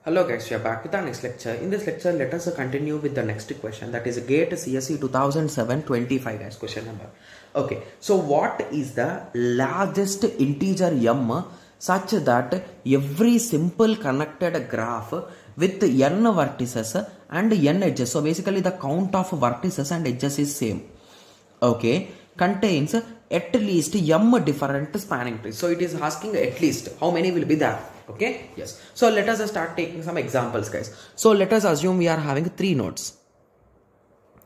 Hello guys, we are back with our next lecture. In this lecture, let us continue with the next question, that is GATE CSE 2007-25 guys, question number. Okay, so what is the largest integer m such that every simple connected graph with n vertices and n edges, so basically the count of vertices and edges is same, okay, contains at least m different spanning trees. So it is asking at least how many will be there. Okay, yes. So let us start taking some examples guys. So let us assume we are having 3 nodes.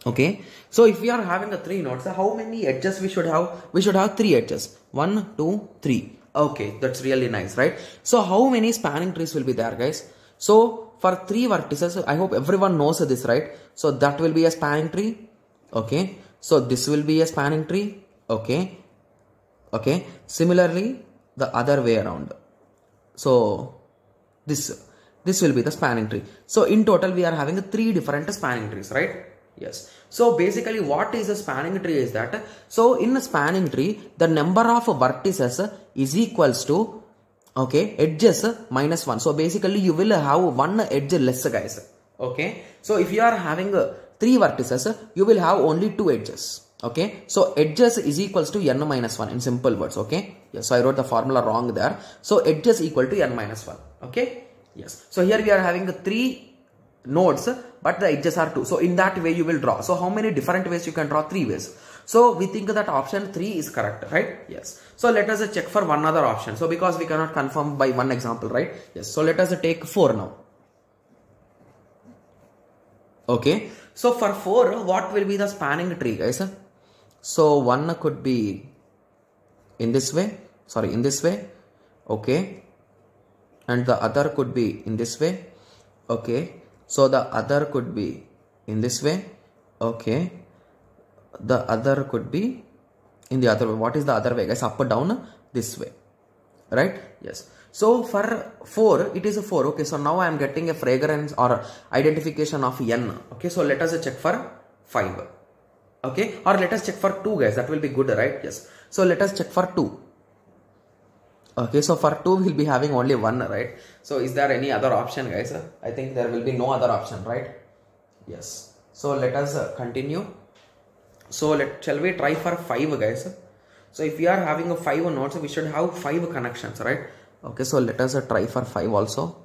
Okay, so if we are having 3 nodes, how many edges we should have? We should have 3 edges. 1, 2, 3. Okay, that's really nice, right? So how many spanning trees will be there guys? So for 3 vertices, I hope everyone knows this, right? So that will be a spanning tree. Okay, so this will be a spanning tree. Okay, okay, similarly the other way around. So this will be the spanning tree. So in total we are having 3 different spanning trees, right? Yes. So basically what is a spanning tree is that, so in a spanning tree the number of vertices is equals to, okay, edges minus 1. So basically you will have 1 edge less guys. Okay, so if you are having 3 vertices, you will have only 2 edges. Okay, so edges is equals to n minus 1 in simple words. Okay, yes, so I wrote the formula wrong there. So edges equal to n minus 1. Okay, yes, so here we are having 3 nodes but the edges are 2. So in that way you will draw. So how many different ways you can draw? 3 ways. So we think that option 3 is correct, right? Yes. So let us check for one other option. So because we cannot confirm by one example, right? Yes. So let us take 4 now. Okay, so for 4, what will be the spanning tree guys? So one could be in this way, sorry, in this way, okay, and the other could be in this way, okay, so the other could be in this way, okay, the other could be in the other way. What is the other way guys? Up or down, this way, right? Yes. So for 4, it is a 4. Okay, so now I am getting a fragrance or identification of n. Okay, so let us check for 5. Okay, or let us check for 2 guys, that will be good, right? Yes. So let us check for 2. Okay, so for 2 we'll be having only 1, right? So is there any other option guys? I think there will be no other option, right? Yes. So let us continue. So shall we try for 5 guys? So if we are having 5 nodes, we should have 5 connections, right? Okay, so let us try for 5 also.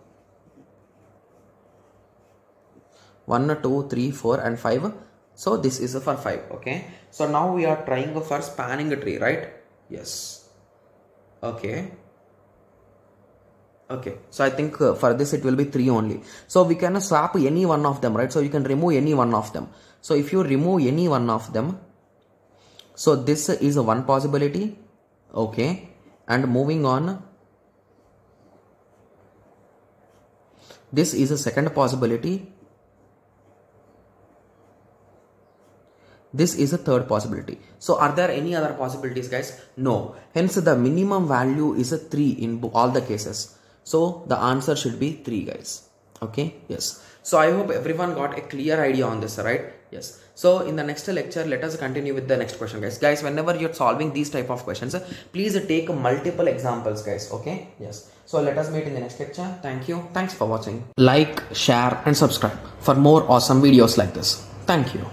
1, 2, 3, 4 and 5. So this is for 5. Okay, so now we are trying for spanning tree, right? Yes. Okay, okay, so I think for this it will be 3 only. So we can swap any one of them, right? So you can remove any one of them. So if you remove any one of them, so this is one possibility. Okay, and moving on, this is a second possibility. This is a third possibility. So are there any other possibilities guys? No. Hence the minimum value is a 3 in all the cases. So the answer should be 3 guys. Okay, yes. So I hope everyone got a clear idea on this, right? Yes. So in the next lecture, let us continue with the next question guys. Guys, whenever you're solving these type of questions, please take multiple examples guys. Okay, yes. So let us meet in the next lecture. Thank you. Thanks for watching. Like, share and subscribe for more awesome videos like this. Thank you.